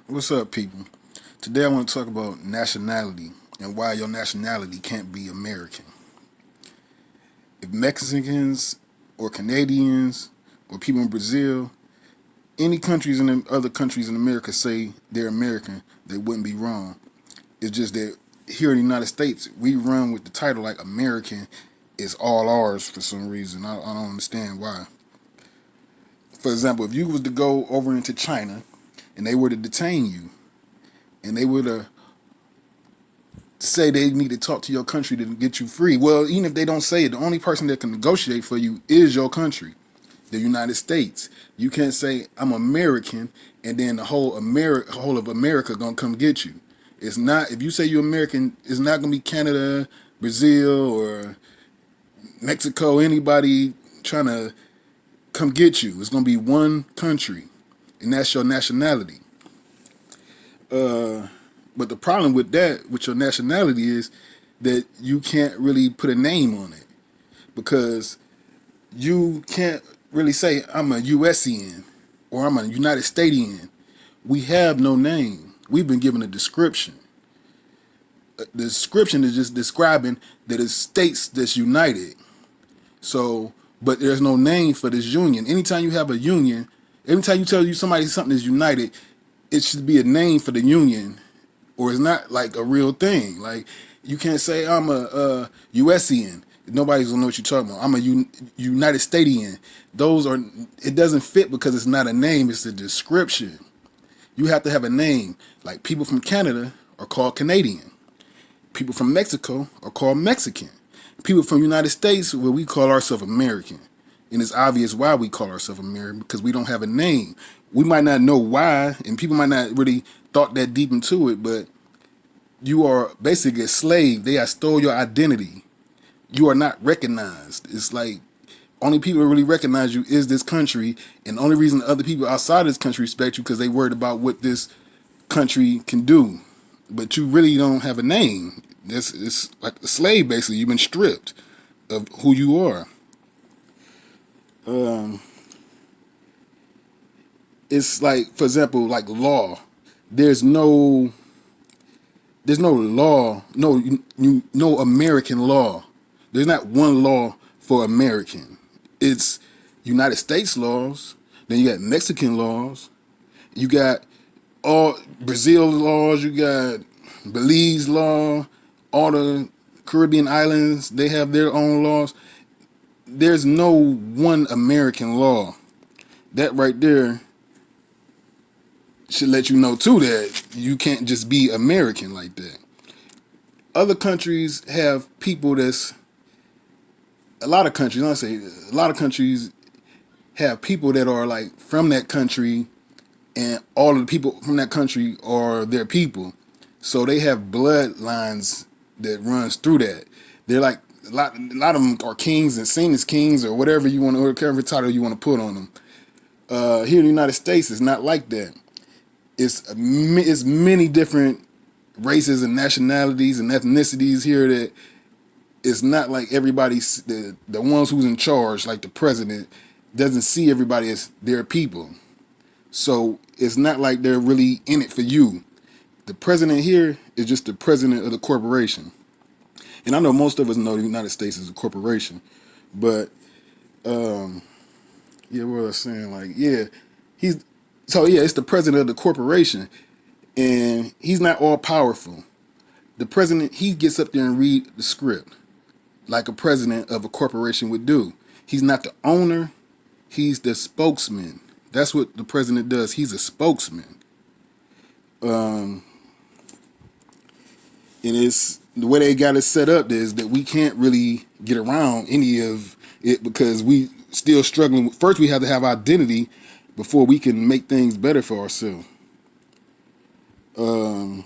What's up, people? Today I want to talk about nationality and why your nationality can't be American. If Mexicans or Canadians or people in Brazil, any countries in the other countries in America say they're American, they wouldn't be wrong. It's just that here in the United States, we run with the title like American is all ours for some reason. I don't understand why. For example, if you was to go over into China and they were to detain you and they were to say they need to talk to your country to get you free. Well, even if they don't say it, the only person that can negotiate for you is your country, the United States. You can't say I'm American and then the whole of America gonna come get you. It's not if you say you're American, it's not gonna be Canada, Brazil, or Mexico. Anybody trying to come get you? It's gonna be one country, and that's your nationality. But the problem with that, with your nationality, is that you can't really put a name on it because you can't really say I'm a USian or I'm a United Statesian. We have no name. We've been given a description. The description is just describing that it's states that's united. So, but there's no name for this union. Anytime you have a union, anytime you tell you somebody something is united, it should be a name for the union, or it's not like a real thing. Like you can't say I'm a USian. Nobody's gonna know what you're talking about. I'm a United Statesian. Those are it doesn't fit because it's not a name. It's a description. You have to have a name. Like people from Canada are called Canadian. People from Mexico are called Mexican. People from the United States, well, we call ourselves American. And it's obvious why we call ourselves American because we don't have a name. We might not know why, and people might not really thought that deep into it, but you are basically a slave. They have stole your identity. You are not recognized. It's like only people who really recognize you is this country, and the only reason other people outside this country respect you because they worried about what this country can do. But you really don't have a name. It's like a slave basically. You've been stripped of who you are. Um, it's like, for example, like law. There's no there's no law, no American law. There's not one law for American. It's United States laws. Then you got Mexican laws. You got all Brazil laws. You got Belize law. All the Caribbean islands, they have their own laws. There's no one American law. That right there should let you know too that you can't just be American like that. Other countries have people that's a lot of countries. I say a lot of countries have people that are like from that country, and all of the people from that country are their people. So they have bloodlines that runs through that. They're like a lot of them are kings and seen as kings or whatever you want, or whatever title you want to put on them. Here in the United States, it's not like that. It's many different races and nationalities and ethnicities here that it's not like everybody's the ones who's in charge, like the president, doesn't see everybody as their people. So it's not like they're really in it for you. The president here is just the president of the corporation. And I know most of us know the United States is a corporation, but yeah, what I was saying, like, yeah, he's so yeah, it's the president of the corporation, and he's not all powerful. The president, he gets up there and read the script like a president of a corporation would do. He's not the owner, he's the spokesman. That's what the president does. He's a spokesman. Um, and it's the way they got it set up is that we can't really get around any of it because we still struggling. First, we have to have identity before we can make things better for ourselves. Um,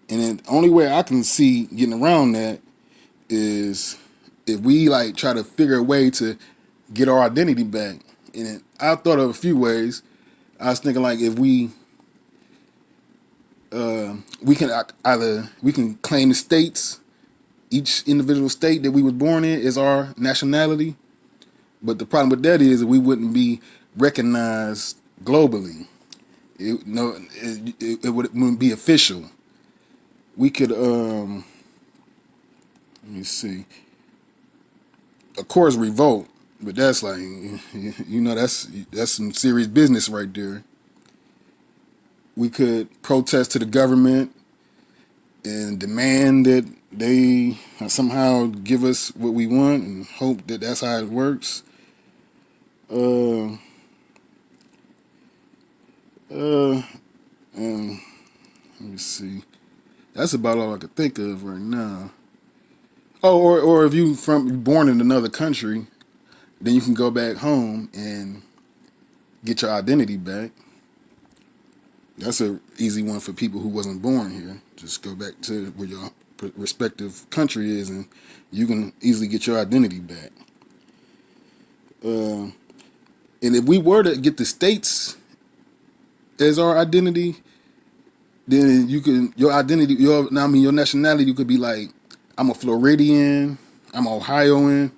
and then the only way I can see getting around that is if we like try to figure a way to get our identity back. And I thought of a few ways. I was thinking like if we can either we can claim the states, each individual state that we was born in is our nationality. But the problem with that is that we wouldn't be recognized globally. It wouldn't be official. We could let me see, of course, revolt, but that's like, that's some serious business right there. We could protest to the government and demand that they somehow give us what we want and hope that that's how it works. Uh, uh, um, Let me see. That's about all I could think of right now. Oh, or if born in another country, then you can go back home and get your identity back. That's a easy one for people who wasn't born here. Just go back to where your respective country is, and you can easily get your identity back. Uh, and if we were to get the states as our identity, then your identity, your nationality, you could be like, I'm a Floridian, I'm Ohioan,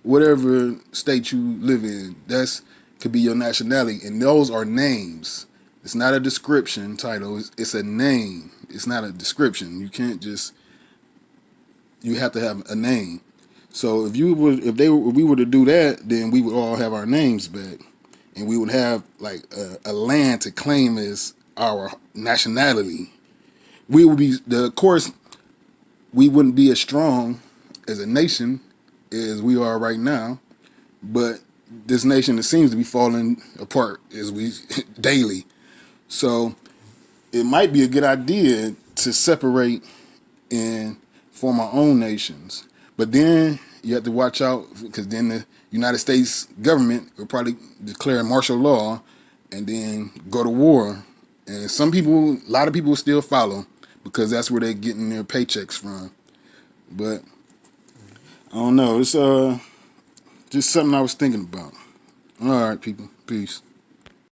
whatever state you live in. That's could be your nationality, and those are names. It's not a description title. It's a name. It's not a description. You can't just. You have to have a name. So if we were to do that, then we would all have our names back, and we would have like a land to claim as our nationality. We would be of course we wouldn't be as strong as a nation as we are right now, but this nation it seems to be falling apart as we daily. So it might be a good idea to separate and form our own nations. But then you have to watch out because then the United States government will probably declare martial law and then go to war. And a lot of people will still follow because that's where they're getting their paychecks from. But I don't know. It's just something I was thinking about. All right, people. Peace.